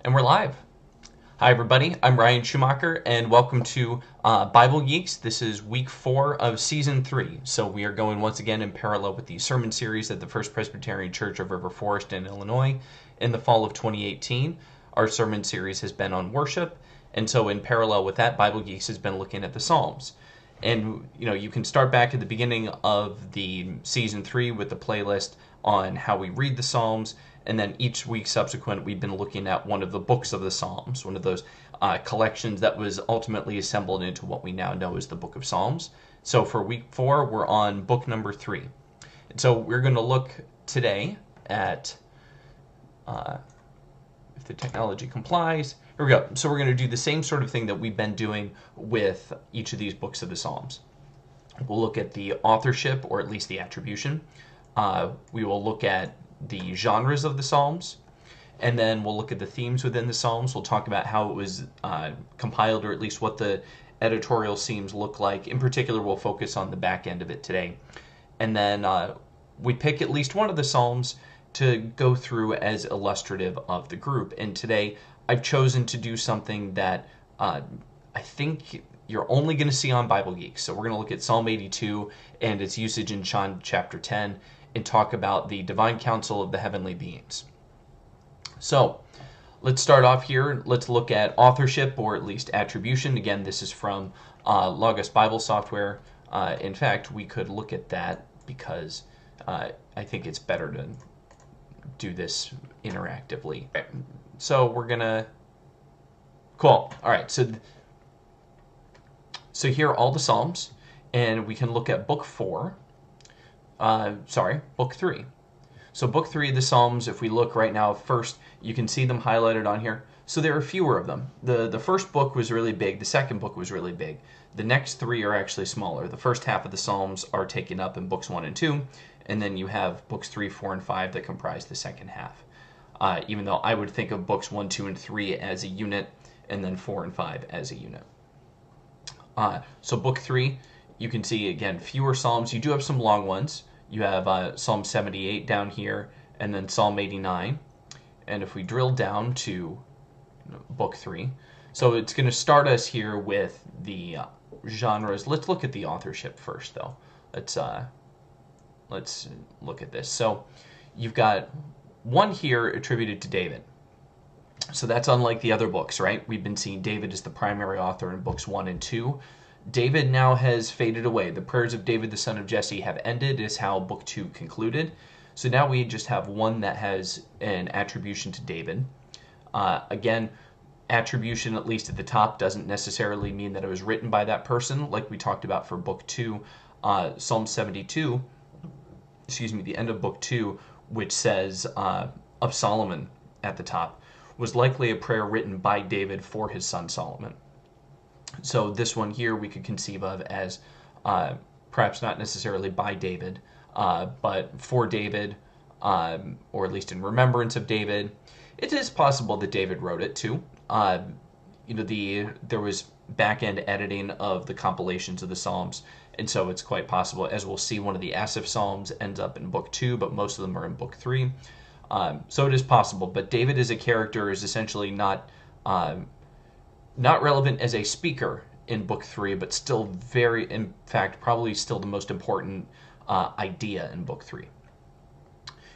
And we're live. Hi, everybody. I'm Ryan Schumacher, and welcome to Bible Geeks. This is week 4 of season 3. So we are going once again in parallel with the sermon series at the First Presbyterian Church of River Forest in Illinois in the fall of 2018. Our sermon series has been on worship, and so in parallel with that, Bible Geeks has been looking at the Psalms. And you can start back at the beginning of the season 3 with the playlist on how we read the Psalms. And then each week subsequent, we've been looking at one of the books of the Psalms, one of those collections that was ultimately assembled into what we now know as the Book of Psalms. So for week 4, we're on book number 3. And so we're going to look today at, if the technology complies, here we go. So we're going to do the same sort of thing that we've been doing with each of these books of the Psalms. We'll look at the authorship, or at least the attribution. We will look at the genres of the Psalms, and then we'll look at the themes within the Psalms. We'll talk about how it was compiled, or at least what the editorial themes look like. In particular, we'll focus on the back end of it today. And then we pick at least one of the Psalms to go through as illustrative of the group. And today, I've chosen to do something that I think you're only going to see on Bible Geeks. So we're going to look at Psalm 82 and its usage in John chapter 10, and talk about the divine counsel of the heavenly beings. So let's start off here. Let's look at authorship, or at least attribution. Again, this is from Logos Bible Software. In fact, we could look at that because I think it's better to do this interactively. So we're gonna, cool. All right, so here are all the Psalms, and we can look at book 4. Book 3. So book 3 of the Psalms, if we look right now, first, you can see them highlighted on here. So there are fewer of them. The first book was really big. The second book was really big. The next 3 are actually smaller. The first half of the Psalms are taken up in books 1 and 2, and then you have books 3, 4, and 5 that comprise the second half. Even though I would think of books 1, 2, and 3 as a unit, and then 4 and 5 as a unit. So book 3, you can see, again, fewer Psalms. You do have some long ones. You have Psalm 78 down here, and then Psalm 89. And if we drill down to book 3, so it's going to start us here with the genres. Let's look at the authorship first, though. Let's look at this. So you've got one here attributed to David. So that's unlike the other books, right? We've been seeing David as the primary author in books 1 and 2. David now has faded away. The prayers of David, the son of Jesse, have ended, is how book 2 concluded. So now we just have one that has an attribution to David. Again, attribution, at least at the top, doesn't necessarily mean that it was written by that person, like we talked about for book 2. Psalm 72, the end of book 2, which says of Solomon at the top, was likely a prayer written by David for his son Solomon. So this one here we could conceive of as perhaps not necessarily by David, but for David, or at least in remembrance of David. It is possible that David wrote it too. There was back-end editing of the compilations of the Psalms, and so it's quite possible. As we'll see, one of the Asaph Psalms ends up in book 2, but most of them are in book 3. So it is possible, but David as a character is essentially not relevant as a speaker in book 3, but still in fact, probably still the most important idea in book 3.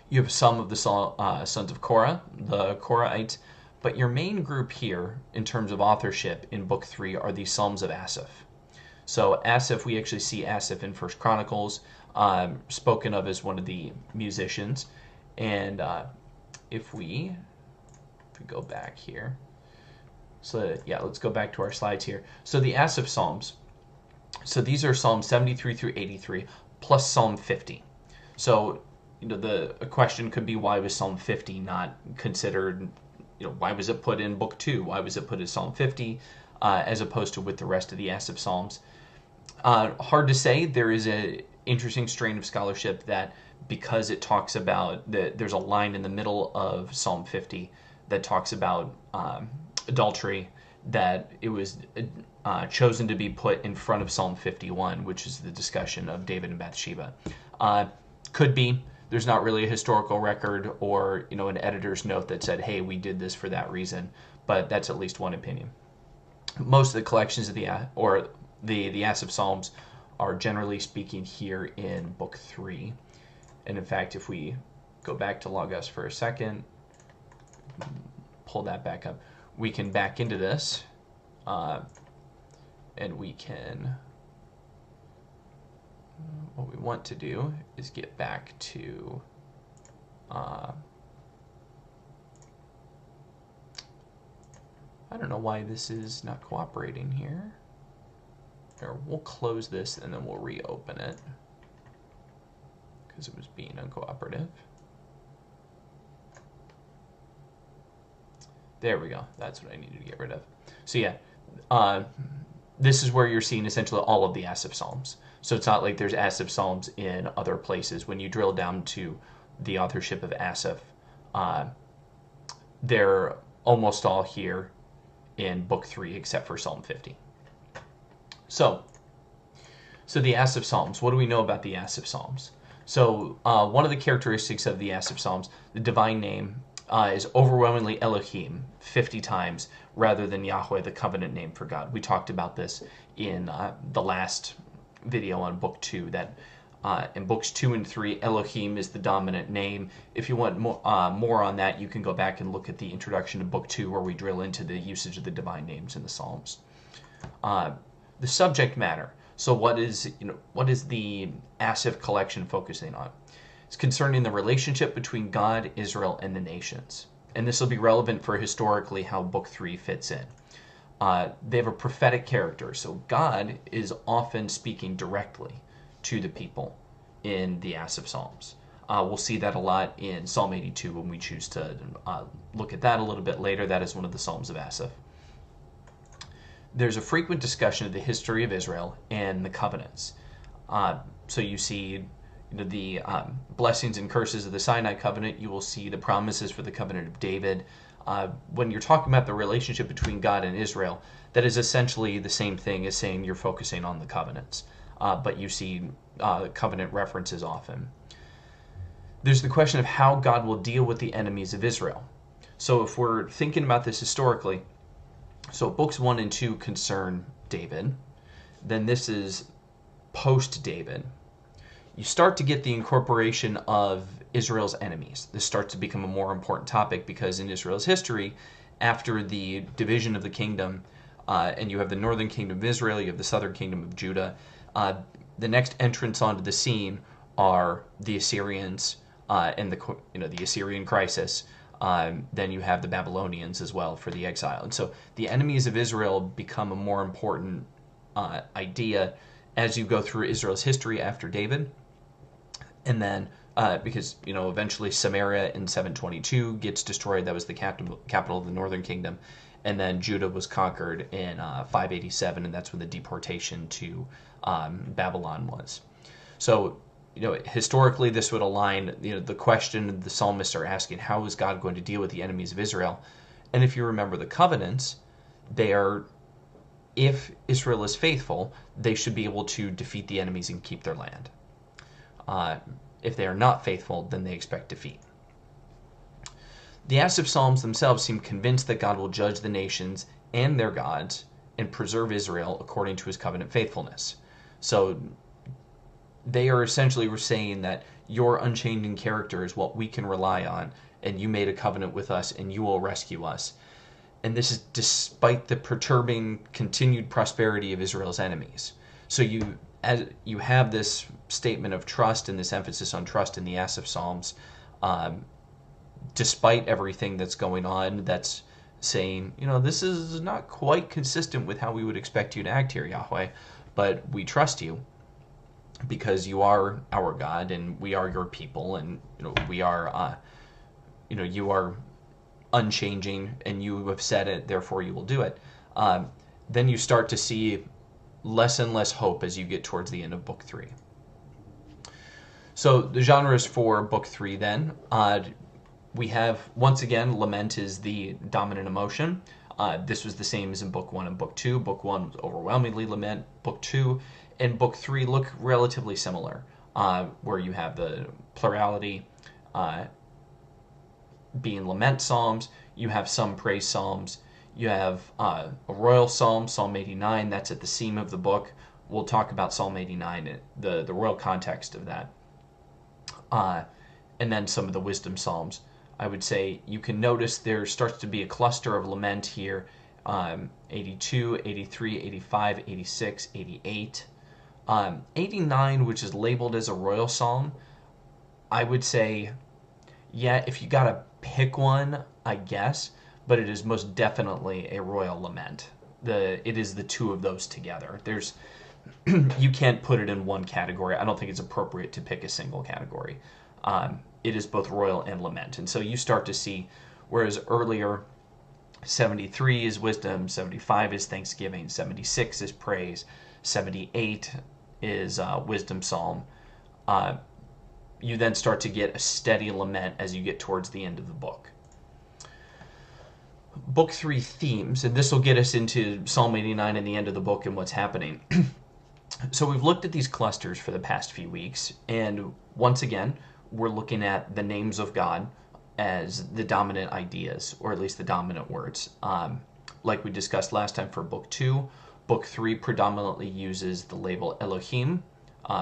You have some of the sons of Korah, the Korahites, but your main group here, in terms of authorship in book 3, are the Psalms of Asaph. So Asaph, we actually see Asaph in 1 Chronicles, spoken of as one of the musicians. And if we go back here, so yeah, let's go back to our slides here. So the Asaph Psalms, so these are Psalms 73 through 83 plus Psalm 50. So the question could be, why was Psalm 50 not considered? Why was it put in book 2? Why was it put as Psalm 50 as opposed to with the rest of the Asaph Psalms? Hard to say. There is a interesting strain of scholarship that, because it talks about there's a line in the middle of Psalm 50 that talks about adultery, that it was chosen to be put in front of Psalm 51, which is the discussion of David and Bathsheba. Could be. there's not really a historical record or an editor's note that said, hey, we did this for that reason, but that's at least one opinion. Most of the collections of the Asaph Psalms are generally speaking here in Book 3. And in fact, if we go back to Logos for a second, pull that back up, we can back into this, and we can, what we want to do is get back to, I don't know why this is not cooperating here. Here, we'll close this and then we'll reopen it because it was being uncooperative. There we go. That's what I needed to get rid of. So yeah, this is where you're seeing essentially all of the Asaph Psalms. So it's not like there's Asaph Psalms in other places. When you drill down to the authorship of Asaph, they're almost all here in Book 3 except for Psalm 50. So the Asaph Psalms, what do we know about the Asaph Psalms? So one of the characteristics of the Asaph Psalms, the divine name, is overwhelmingly Elohim 50 times rather than Yahweh, the covenant name for God. We talked about this in the last video on Book 2, that in Books 2 and 3, Elohim is the dominant name. If you want more on that, you can go back and look at the introduction to Book 2 where we drill into the usage of the divine names in the Psalms. The subject matter. So what is the Asaph collection focusing on? It's concerning the relationship between God, Israel, and the nations. And this will be relevant for historically how Book 3 fits in. They have a prophetic character. So God is often speaking directly to the people in the Asaph Psalms. We'll see that a lot in Psalm 82 when we choose to look at that a little bit later. That is one of the Psalms of Asaph. There's a frequent discussion of the history of Israel and the covenants. So you see the blessings and curses of the Sinai covenant. You will see the promises for the covenant of David. When you're talking about the relationship between God and Israel, that is essentially the same thing as saying you're focusing on the covenants. But you see covenant references often. There's the question of how God will deal with the enemies of Israel. So if we're thinking about this historically, so books 1 and 2 concern David. Then this is post-David. You start to get the incorporation of Israel's enemies. This starts to become a more important topic because in Israel's history, after the division of the kingdom, and you have the northern kingdom of Israel, you have the southern kingdom of Judah, the next entrants onto the scene are the Assyrians and the Assyrian crisis. Then you have the Babylonians as well for the exile. And so the enemies of Israel become a more important idea as you go through Israel's history after David. And then because eventually Samaria in 722 gets destroyed. That was the capital of the northern kingdom. And then Judah was conquered in 587, and that's when the deportation to Babylon was. So historically, this would align, the question the psalmists are asking, how is God going to deal with the enemies of Israel? And if you remember the covenants, if Israel is faithful, they should be able to defeat the enemies and keep their land. If they are not faithful, then they expect defeat. The Asaph Psalms themselves seem convinced that God will judge the nations and their gods and preserve Israel according to his covenant faithfulness. So they are essentially saying that your unchanging character is what we can rely on, and you made a covenant with us, and you will rescue us. And this is despite the perturbing continued prosperity of Israel's enemies. So you have this statement of trust and this emphasis on trust in the Asaph Psalms, despite everything that's going on, that's saying, this is not quite consistent with how we would expect you to act here, Yahweh, but we trust you, because you are our God and we are your people, and we are you are unchanging and you have said it, therefore you will do it. Then you start to see less and less hope as you get towards the end of Book 3. So the genres for Book 3 then, we have, once again, lament is the dominant emotion. This was the same as in Book 1 and Book 2. Book 1 was overwhelmingly lament. Book 2 and Book 3 look relatively similar. where you have the plurality being lament psalms. You have some praise psalms. You have a royal psalm, Psalm 89. That's at the seam of the book. We'll talk about Psalm 89, the royal context of that. And then some of the wisdom psalms. I would say you can notice there starts to be a cluster of lament here. 82, 83, 85, 86, 88. 89, which is labeled as a royal psalm, I would say, yeah, if you gotta pick one, I guess, but it is most definitely a royal lament. It is the two of those together. There's you can't put it in one category. I don't think it's appropriate to pick a single category. It is both royal and lament. And so you start to see, whereas earlier 73 is wisdom, 75 is thanksgiving, 76 is praise, 78 is wisdom psalm. You then start to get a steady lament as you get towards the end of the book. Book 3 themes, and this will get us into Psalm 89 and the end of the book and what's happening. So we've looked at these clusters for the past few weeks, and once again, we're looking at the names of God as the dominant ideas, or at least the dominant words. Like we discussed last time for Book 2, Book 3 predominantly uses the label Elohim,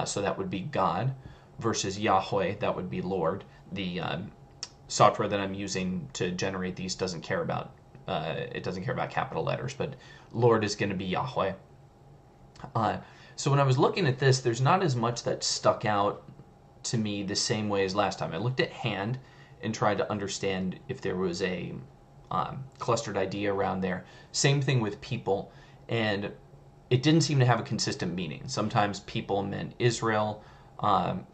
so that would be God, versus Yahweh, that would be Lord. The software that I'm using to generate these doesn't care about capital letters, but Lord is going to be Yahweh. So when I was looking at this, there's not as much that stuck out to me the same way as last time. I looked at hand and tried to understand if there was a clustered idea around there. Same thing with people, and it didn't seem to have a consistent meaning. Sometimes people meant Israel,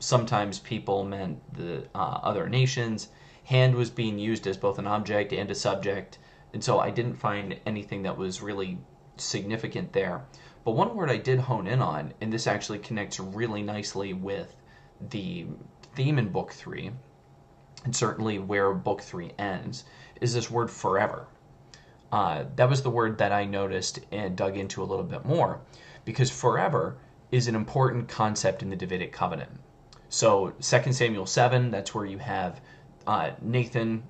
sometimes people meant the other nations. Hand was being used as both an object and a subject, and so I didn't find anything that was really significant there. But one word I did hone in on, and this actually connects really nicely with the theme in Book 3, and certainly where Book 3 ends, is this word forever. That was the word that I noticed and dug into a little bit more, because forever is an important concept in the Davidic covenant. So 2 Samuel 7, that's where you have Nathan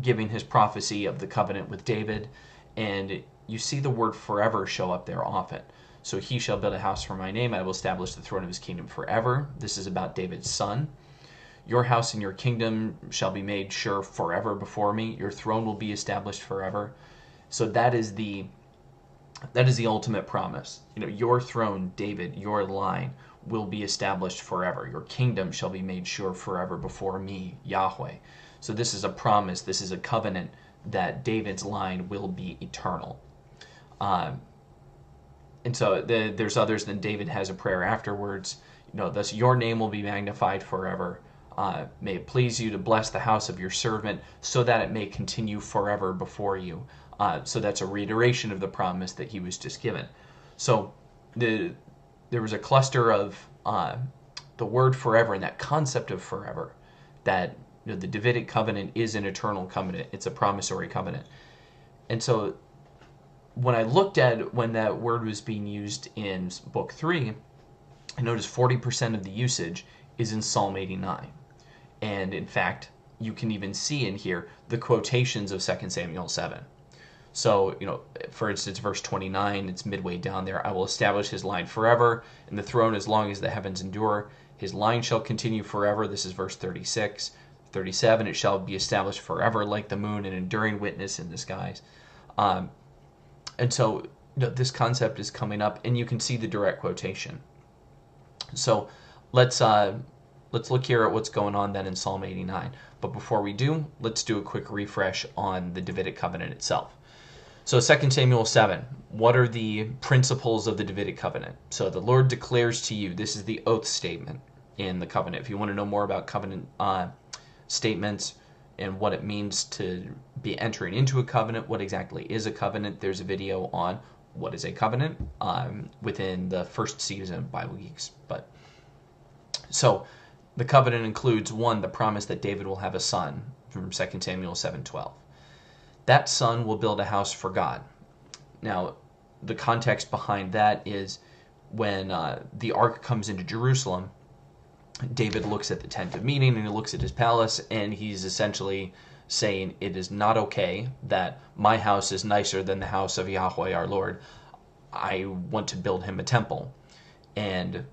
giving his prophecy of the covenant with David, and you see the word forever show up there often. So he shall build a house for my name, I will establish the throne of his kingdom forever. This is about David's son. Your house and your kingdom shall be made sure forever before me. Your throne will be established forever. So that is the ultimate promise. Your throne, David, your line will be established forever. Your kingdom shall be made sure forever before me, Yahweh. So this is a promise. This is a covenant that David's line will be eternal. And so there's others. Then David has a prayer afterwards. Thus your name will be magnified forever. May it please you to bless the house of your servant, so that it may continue forever before you. So that's a reiteration of the promise that he was just given. So there was a cluster of the word forever and that concept of forever, that the Davidic covenant is an eternal covenant. It's a promissory covenant. And so when I looked at when that word was being used in Book 3, I noticed 40% of the usage is in Psalm 89. And in fact, you can even see in here the quotations of 2 Samuel 7. So, for instance, verse 29, it's midway down there. I will establish his line forever, and the throne as long as the heavens endure. His line shall continue forever. This is verse 36. 37, it shall be established forever like the moon, an enduring witness in the skies. And so this concept is coming up, and you can see the direct quotation. So let's look here at what's going on then in Psalm 89. But before we do, let's do a quick refresh on the Davidic covenant itself. So 2 Samuel 7, what are the principles of the Davidic covenant? So the Lord declares to you, this is the oath statement in the covenant. If you want to know more about covenant statements and what it means to be entering into a covenant, what exactly is a covenant, there's a video on what is a covenant within the first season of Bible Geeks. So the covenant includes, 1, the promise that David will have a son from 2 Samuel 7:12. That son will build a house for God. Now, the context behind that is when the ark comes into Jerusalem, David looks at the tent of meeting and he looks at his palace, and he's essentially saying, it is not okay that my house is nicer than the house of Yahweh our Lord. I want to build him a temple. And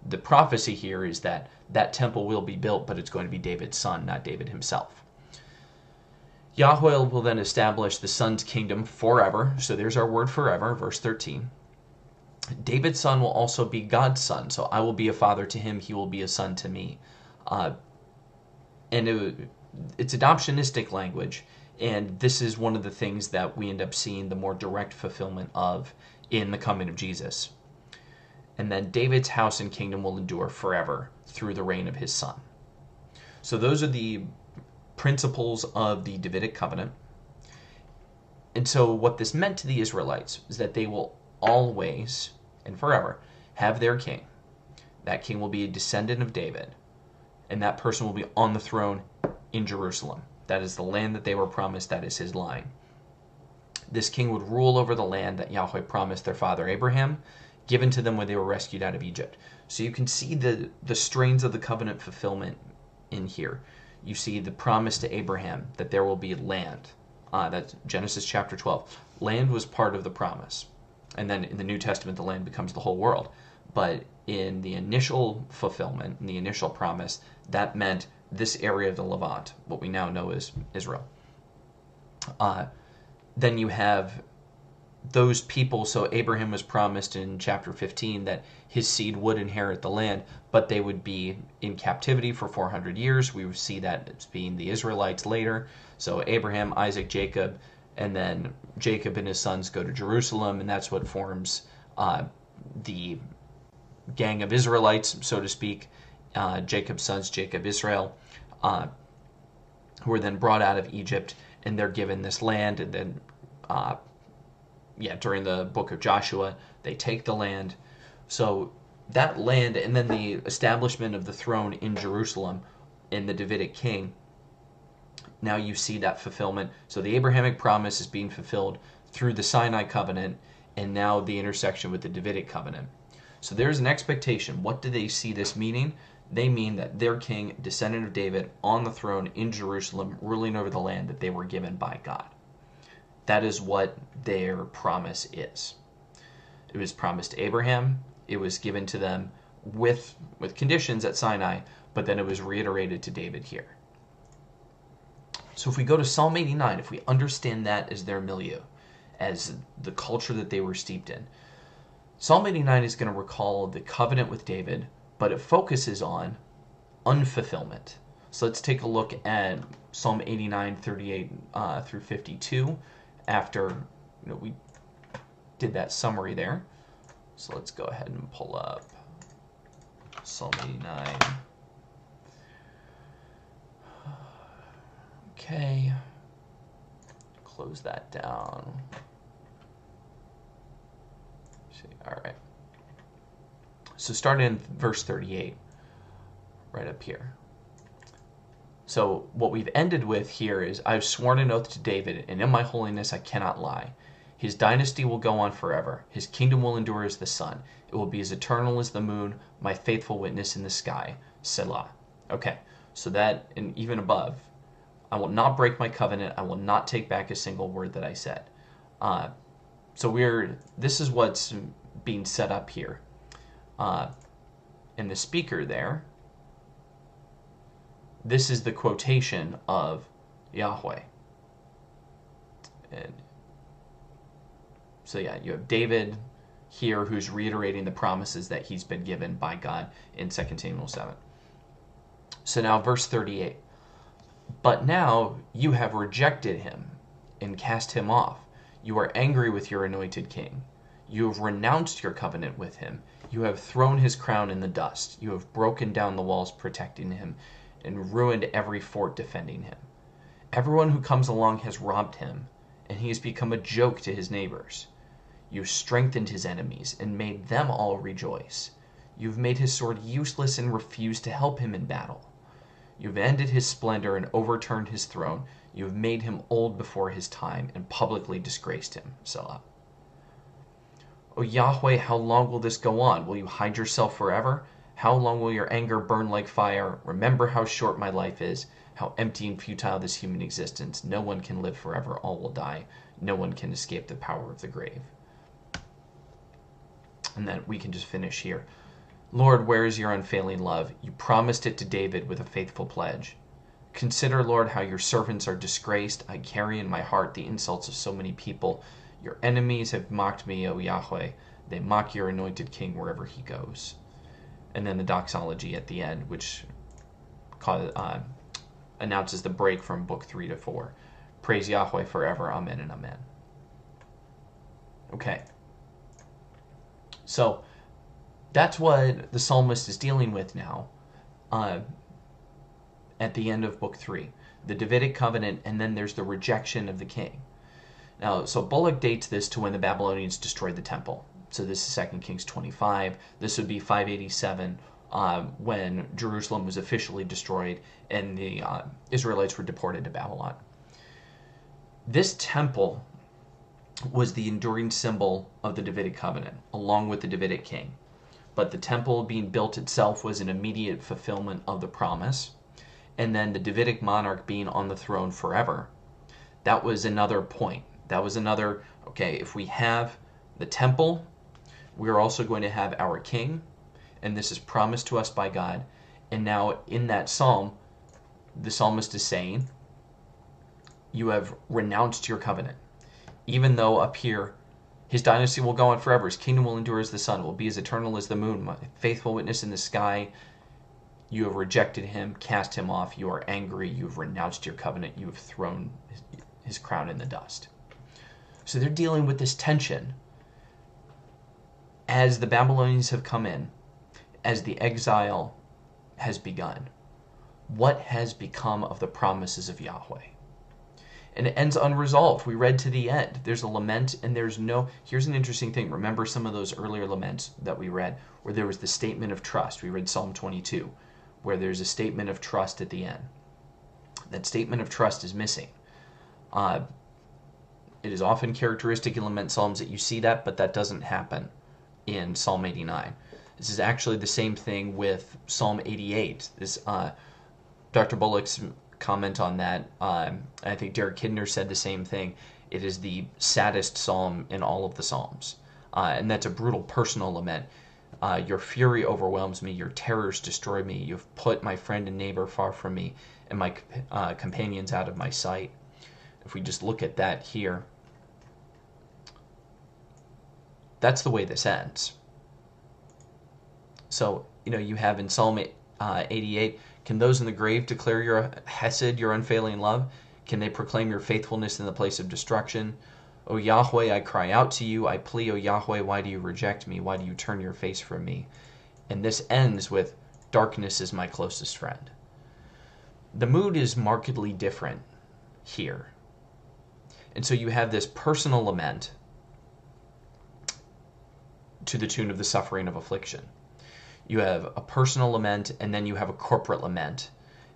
the prophecy here is that that temple will be built, but it's going to be David's son, not David himself. Yahweh will then establish the son's kingdom forever. So there's our word forever, verse 13. David's son will also be God's son. So I will be a father to him, he will be a son to me. It's adoptionistic language, and this is one of the things that we end up seeing the more direct fulfillment of in the coming of Jesus. And then David's house and kingdom will endure forever through the reign of his son. So those are the principles of the Davidic covenant. And so what this meant to the Israelites is that they will always and forever have their king. That king will be a descendant of David, and that person will be on the throne in Jerusalem. That is the land that they were promised. That is his line. This king would rule over the land that Yahweh promised their father Abraham, given to them when they were rescued out of Egypt. So you can see the strains of the covenant fulfillment in here. You see the promise to Abraham that there will be land. That's Genesis chapter 12. Land was part of the promise. And then in the New Testament, the land becomes the whole world. But in the initial fulfillment, in the initial promise, that meant this area of the Levant, what we now know as Israel. Then you have those people. So Abraham was promised in chapter 15 that his seed would inherit the land, but they would be in captivity for 400 years. We would see that as being the Israelites later. So Abraham, Isaac, Jacob, and then Jacob and his sons go to Jerusalem, and that's what forms the gang of Israelites, so to speak. Jacob's sons, Jacob, Israel, who are then brought out of Egypt, and they're given this land. And then, during the book of Joshua, they take the land. So that land, and then the establishment of the throne in Jerusalem in the Davidic king, now you see that fulfillment. So the Abrahamic promise is being fulfilled through the Sinai covenant, and now the intersection with the Davidic covenant. So there's an expectation. What do they see this meaning? They mean that their king, descendant of David, on the throne in Jerusalem, ruling over the land that they were given by God. That is what their promise is. It was promised to Abraham. It was given to them with conditions at Sinai, but then it was reiterated to David here. So if we go to Psalm 89, if we understand that as their milieu, as the culture that they were steeped in, Psalm 89 is going to recall the covenant with David, but it focuses on unfulfillment. So let's take a look at Psalm 89, 38 through 52, after we did that summary there. So let's go ahead and pull up Psalm 89. Okay, close that down. All right. So starting in verse 38, right up here. So what we've ended with here is, I've sworn an oath to David, and in my holiness I cannot lie. His dynasty will go on forever. His kingdom will endure as the sun. It will be as eternal as the moon, my faithful witness in the sky. Selah. Okay, so that, and even above, I will not break my covenant. I will not take back a single word that I said. So this is what's being set up here. And the speaker there, this is the quotation of Yahweh. And so you have David here who's reiterating the promises that he's been given by God in 2 Samuel 7. So now verse 38. But now you have rejected him and cast him off. You are angry with your anointed king. You have renounced your covenant with him. You have thrown his crown in the dust. You have broken down the walls protecting him and ruined every fort defending him. Everyone who comes along has robbed him, and he has become a joke to his neighbors. You have strengthened his enemies and made them all rejoice. You have made his sword useless and refused to help him in battle. You have ended his splendor and overturned his throne. You have made him old before his time and publicly disgraced him. Selah. O Yahweh, how long will this go on? Will you hide yourself forever? How long will your anger burn like fire? Remember how short my life is, how empty and futile this human existence. No one can live forever, all will die. No one can escape the power of the grave. And then we can just finish here. Lord, where is your unfailing love? You promised it to David with a faithful pledge. Consider, Lord, how your servants are disgraced. I carry in my heart the insults of so many people. Your enemies have mocked me, O Yahweh. They mock your anointed king wherever he goes. And then the doxology at the end, which announces the break from book 3 to 4. Praise Yahweh forever. Amen and amen. Okay. So that's what the psalmist is dealing with now. At the end of book 3, the Davidic covenant, and then there's the rejection of the king. Now, so Bullock dates this to when the Babylonians destroyed the temple. So this is 2 Kings 25. This would be 587 when Jerusalem was officially destroyed and the Israelites were deported to Babylon. This temple was the enduring symbol of the Davidic covenant, along with the Davidic king. But the temple being built itself was an immediate fulfillment of the promise. And then the Davidic monarch being on the throne forever, that was another point. That was another, okay, if we have the temple, we're also going to have our king, and this is promised to us by God. And now in that psalm, the psalmist is saying, you have renounced your covenant. Even though up here, his dynasty will go on forever, his kingdom will endure as the sun, will be as eternal as the moon, my faithful witness in the sky. You have rejected him, cast him off. You are angry. You have renounced your covenant. You have thrown his crown in the dust. So they're dealing with this tension as the Babylonians have come in, as the exile has begun. What has become of the promises of Yahweh? And it ends unresolved. We read to the end. There's a lament and there's no... Here's an interesting thing. Remember some of those earlier laments that we read where there was the statement of trust. We read Psalm 22. Where there's a statement of trust at the end. That statement of trust is missing. It is often characteristic in lament psalms that you see that, but that doesn't happen in Psalm 89. This is actually the same thing with Psalm 88. This Dr. Bullock's comment on that, I think Derek Kidner said the same thing. It is the saddest psalm in all of the psalms. And that's a brutal personal lament. Your fury overwhelms me, your terrors destroy me, you've put my friend and neighbor far from me, and my companions out of my sight. If we just look at that here, that's the way this ends. So, you have in Psalm 88, can those in the grave declare your hesed, your unfailing love? Can they proclaim your faithfulness in the place of destruction? O Yahweh, I cry out to you. I plea, O Yahweh, why do you reject me? Why do you turn your face from me? And this ends with, darkness is my closest friend. The mood is markedly different here. And so you have this personal lament to the tune of the suffering of affliction. You have a personal lament, and then you have a corporate lament.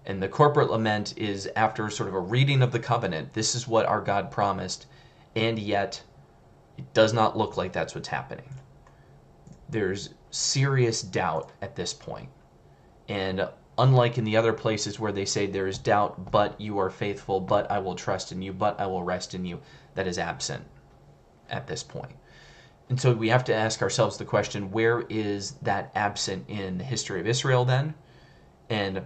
And the corporate lament is after sort of a reading of the covenant. This is what our God promised. And yet, it does not look like that's what's happening. There's serious doubt at this point. And unlike in the other places where they say there is doubt, but you are faithful, but I will trust in you, but I will rest in you, that is absent at this point. And so we have to ask ourselves the question, where is that absent in the history of Israel then? And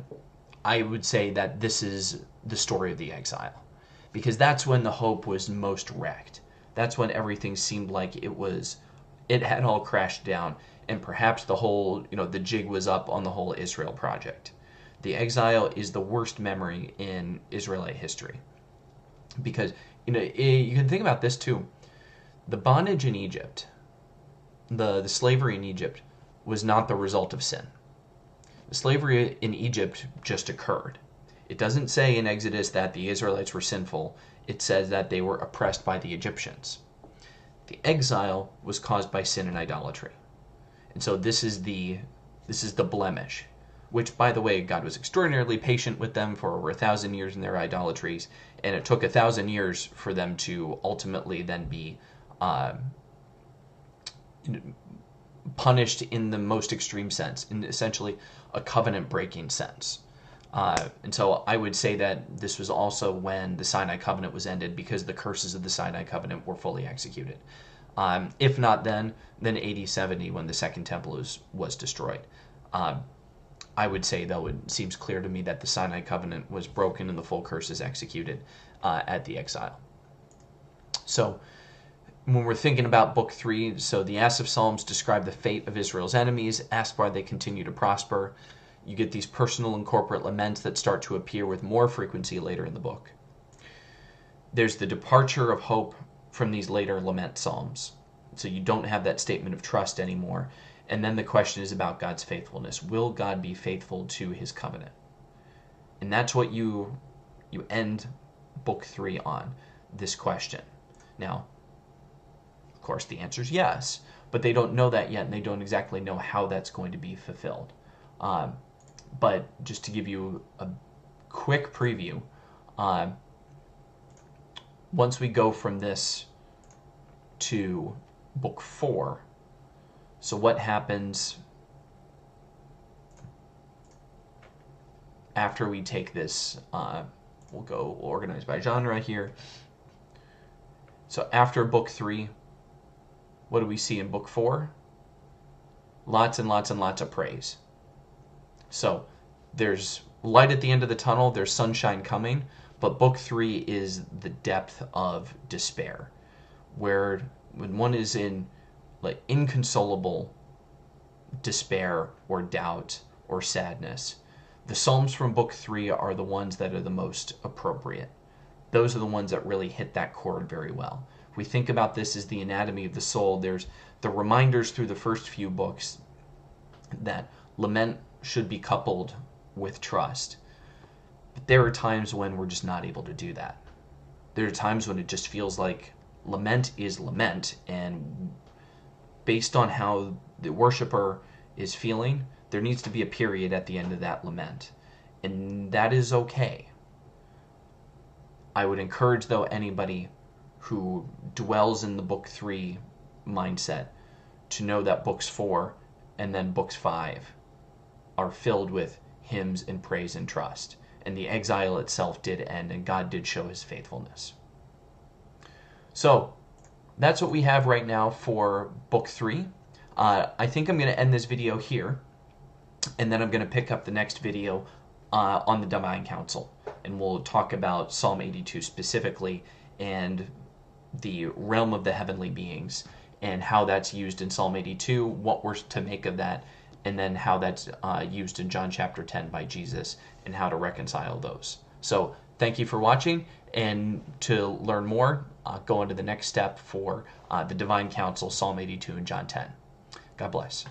I would say that this is the story of the exile. Because that's when the hope was most wrecked. That's when everything seemed like it had all crashed down, and perhaps the whole, the jig was up on the whole Israel project. The exile is the worst memory in Israelite history. Because, you can think about this too. The bondage in Egypt, the slavery in Egypt, was not the result of sin. The slavery in Egypt just occurred. It doesn't say in Exodus that the Israelites were sinful. It says that they were oppressed by the Egyptians. The exile was caused by sin and idolatry. And so this is the blemish, which, by the way, God was extraordinarily patient with them for over 1,000 years in their idolatries, and it took 1,000 years for them to ultimately then be punished in the most extreme sense, in essentially a covenant-breaking sense. And so I would say that this was also when the Sinai covenant was ended, because the curses of the Sinai covenant were fully executed. If not then AD 70, when the Second Temple was destroyed. I would say, though, it seems clear to me that the Sinai covenant was broken and the full curses executed at the exile. So when we're thinking about Book 3, so the Asaph Psalms describe the fate of Israel's enemies, ask why they continue to prosper. You get these personal and corporate laments that start to appear with more frequency later in the book. There's the departure of hope from these later lament psalms. So you don't have that statement of trust anymore. And then the question is about God's faithfulness. Will God be faithful to his covenant? And that's what you end Book 3 on, this question. Now, of course, the answer is yes, but they don't know that yet, and they don't exactly know how that's going to be fulfilled. But just to give you a quick preview, once we go from this to Book 4, so what happens after we take this, we'll go organize by genre here. So after Book 3, what do we see in Book 4? Lots and lots and lots of praise. So there's light at the end of the tunnel, there's sunshine coming, but Book 3 is the depth of despair, where when one is in like inconsolable despair or doubt or sadness, the Psalms from Book 3 are the ones that are the most appropriate. Those are the ones that really hit that chord very well. If we think about this as the anatomy of the soul, there's the reminders through the first few books that lament should be coupled with trust. But there are times when we're just not able to do that. There are times when it just feels like lament is lament, and based on how the worshiper is feeling, there needs to be a period at the end of that lament. And that is okay. I would encourage, though, anybody who dwells in the Book 3 mindset to know that Books 4 and then Books 5 are filled with hymns and praise and trust. And the exile itself did end, and God did show his faithfulness. So that's what we have right now for Book 3. I think I'm going to end this video here, and then I'm going to pick up the next video on the Divine Council, and we'll talk about Psalm 82 specifically, and the realm of the heavenly beings, and how that's used in Psalm 82, what we're to make of that, and then how that's used in John chapter 10 by Jesus, and how to reconcile those. So thank you for watching, and to learn more, go on to the next step for the Divine Council, Psalm 82 and John 10. God bless.